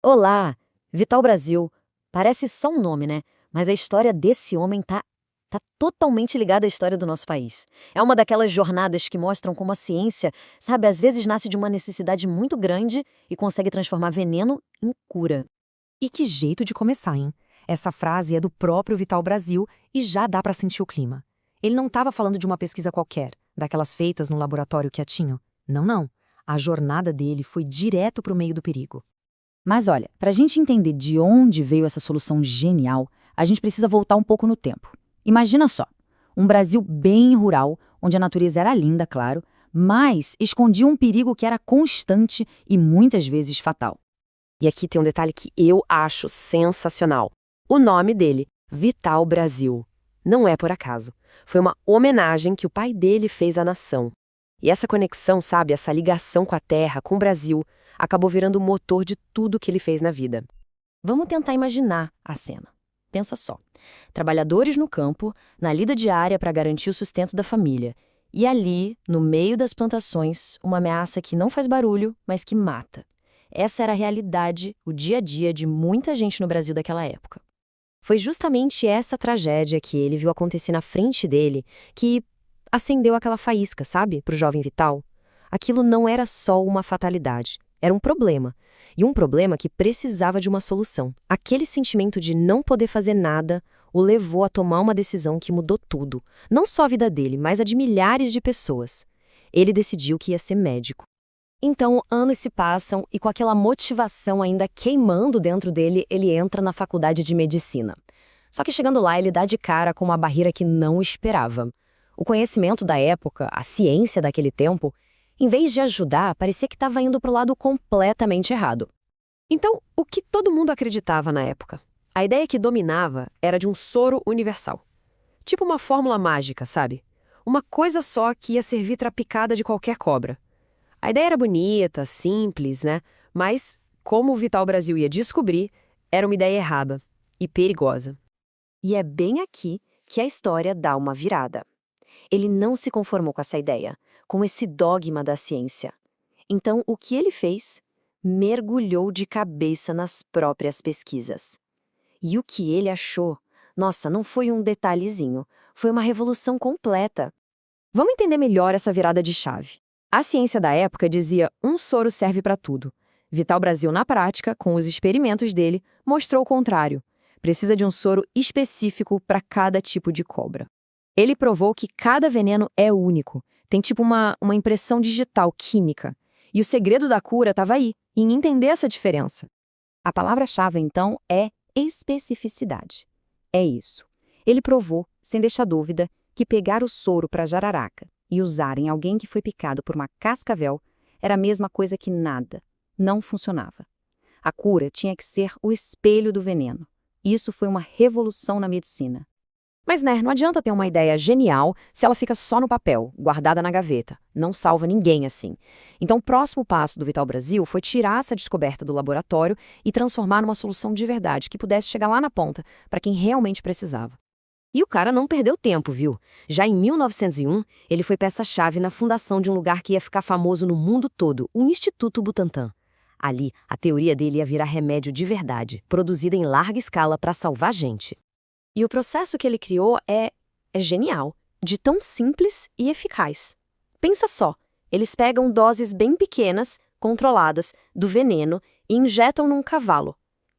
Olá, Vital Brasil. Parece só um nome, né? Mas a história desse homem tá totalmente ligada à história do nosso país. É uma daquelas jornadas que mostram como a ciência, sabe, às vezes nasce de uma necessidade muito grande e consegue transformar veneno em cura. E que jeito de começar, hein? Essa frase é do próprio Vital Brasil e já dá pra sentir o clima. Ele não estava falando de uma pesquisa qualquer, daquelas feitas no laboratório quietinho. Não, não. A jornada dele foi direto pro meio do perigo. Mas olha, para a gente entender de onde veio essa solução genial, a gente precisa voltar um pouco no tempo. Imagina só, um Brasil bem rural, onde a natureza era linda, claro, mas escondia um perigo que era constante e muitas vezes fatal. E aqui tem um detalhe que eu acho sensacional. O nome dele, Vital Brasil. Não é por acaso. Foi uma homenagem que o pai dele fez à nação. E essa conexão, sabe, essa ligação com a terra, com o Brasil, acabou virando o motor de tudo que ele fez na vida. Vamos tentar imaginar a cena. Pensa só. Trabalhadores no campo, na lida diária para garantir o sustento da família. E ali, no meio das plantações, uma ameaça que não faz barulho, mas que mata. Essa era a realidade, o dia a dia de muita gente no Brasil daquela época. Foi justamente essa tragédia que ele viu acontecer na frente dele que acendeu aquela faísca, sabe, pro jovem Vital. Aquilo não era só uma fatalidade, era um problema. E um problema que precisava de uma solução. Aquele sentimento de não poder fazer nada o levou a tomar uma decisão que mudou tudo. Não só a vida dele, mas a de milhares de pessoas. Ele decidiu que ia ser médico. Então, anos se passam e com aquela motivação ainda queimando dentro dele, ele entra na faculdade de medicina. Só que chegando lá, ele dá de cara com uma barreira que não esperava. O conhecimento da época, a ciência daquele tempo, em vez de ajudar, parecia que estava indo para o lado completamente errado. Então, o que todo mundo acreditava na época? A ideia que dominava era de um soro universal. Tipo uma fórmula mágica, sabe? Uma coisa só que ia servir para a picada de qualquer cobra. A ideia era bonita, simples, né? Mas, como o Vital Brasil ia descobrir, era uma ideia errada e perigosa. E é bem aqui que a história dá uma virada. Ele não se conformou com essa ideia, com esse dogma da ciência. Então, o que ele fez? Mergulhou de cabeça nas próprias pesquisas. E o que ele achou? Nossa, não foi um detalhezinho, foi uma revolução completa. Vamos entender melhor essa virada de chave. A ciência da época dizia um soro serve para tudo. Vital Brasil, na prática, com os experimentos dele, mostrou o contrário. Precisa de um soro específico para cada tipo de cobra. Ele provou que cada veneno é único, tem tipo uma impressão digital química. E o segredo da cura estava aí, em entender essa diferença. A palavra-chave, então, é especificidade. É isso. Ele provou, sem deixar dúvida, que pegar o soro para jararaca e usar em alguém que foi picado por uma cascavel era a mesma coisa que nada. Não funcionava. A cura tinha que ser o espelho do veneno. Isso foi uma revolução na medicina. Mas, né, não adianta ter uma ideia genial se ela fica só no papel, guardada na gaveta. Não salva ninguém assim. Então, o próximo passo do Vital Brasil foi tirar essa descoberta do laboratório e transformar numa solução de verdade, que pudesse chegar lá na ponta, para quem realmente precisava. E o cara não perdeu tempo, viu? Já em 1901, ele foi peça-chave na fundação de um lugar que ia ficar famoso no mundo todo, o Instituto Butantan. Ali, a teoria dele ia virar remédio de verdade, produzida em larga escala para salvar gente. E o processo que ele criou é genial, de tão simples e eficaz. Pensa só, eles pegam doses bem pequenas, controladas, do veneno e injetam num cavalo.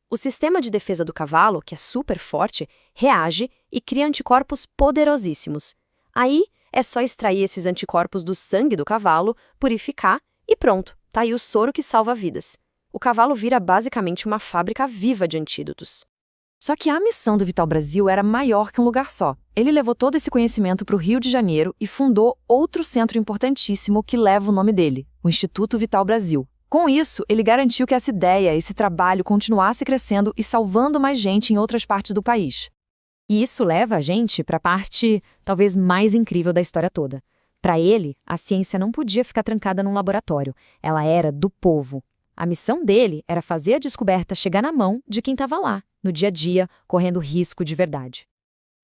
O sistema de defesa do cavalo, que é super forte, reage e cria anticorpos poderosíssimos. Aí é só extrair esses anticorpos do sangue do cavalo, purificar e pronto, tá aí o soro que salva vidas. O cavalo vira basicamente uma fábrica viva de antídotos. Só que a missão do Vital Brasil era maior que um lugar só. Ele levou todo esse conhecimento para o Rio de Janeiro e fundou outro centro importantíssimo que leva o nome dele, o Instituto Vital Brasil. Com isso, ele garantiu que essa ideia, esse trabalho continuasse crescendo e salvando mais gente em outras partes do país. E isso leva a gente para a parte talvez mais incrível da história toda. Para ele, a ciência não podia ficar trancada num laboratório. Ela era do povo. A missão dele era fazer a descoberta chegar na mão de quem estava lá, no dia a dia, correndo risco de verdade.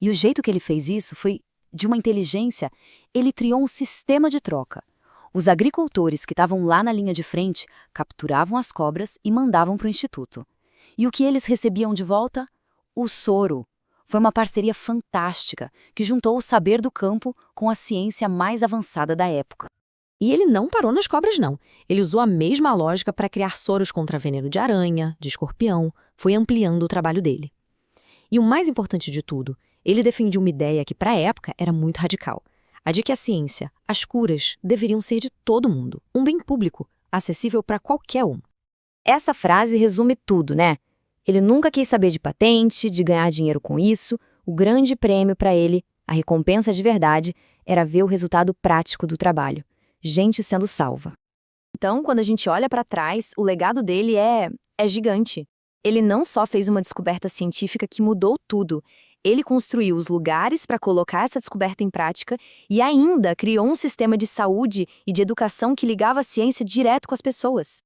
E o jeito que ele fez isso foi de uma inteligência. Ele criou um sistema de troca. Os agricultores que estavam lá na linha de frente capturavam as cobras e mandavam para o instituto. E o que eles recebiam de volta? O soro. Foi uma parceria fantástica que juntou o saber do campo com a ciência mais avançada da época. E ele não parou nas cobras, não. Ele usou a mesma lógica para criar soros contra veneno de aranha, de escorpião, foi ampliando o trabalho dele. E o mais importante de tudo, ele defendia uma ideia que, para a época, era muito radical. A de que a ciência, as curas, deveriam ser de todo mundo, um bem público, acessível para qualquer um. Essa frase resume tudo, né? Ele nunca quis saber de patente, de ganhar dinheiro com isso. O grande prêmio para ele, a recompensa de verdade, era ver o resultado prático do trabalho. Gente sendo salva. Então, quando a gente olha para trás, o legado dele é gigante. Ele não só fez uma descoberta científica que mudou tudo, ele construiu os lugares para colocar essa descoberta em prática e ainda criou um sistema de saúde e de educação que ligava a ciência direto com as pessoas.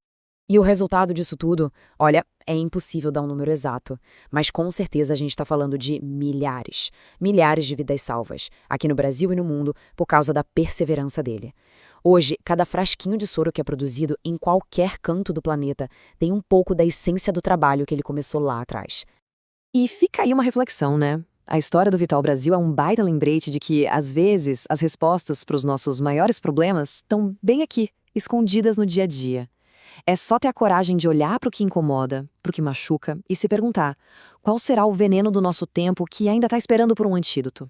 E o resultado disso tudo, olha, é impossível dar um número exato, mas com certeza a gente está falando de milhares, milhares de vidas salvas, aqui no Brasil e no mundo, por causa da perseverança dele. Hoje, cada frasquinho de soro que é produzido em qualquer canto do planeta tem um pouco da essência do trabalho que ele começou lá atrás. E fica aí uma reflexão, né? A história do Vital Brasil é um baita lembrete de que, às vezes, as respostas para os nossos maiores problemas estão bem aqui, escondidas no dia a dia. É só ter a coragem de olhar para o que incomoda, para o que machuca e se perguntar: qual será o veneno do nosso tempo que ainda está esperando por um antídoto?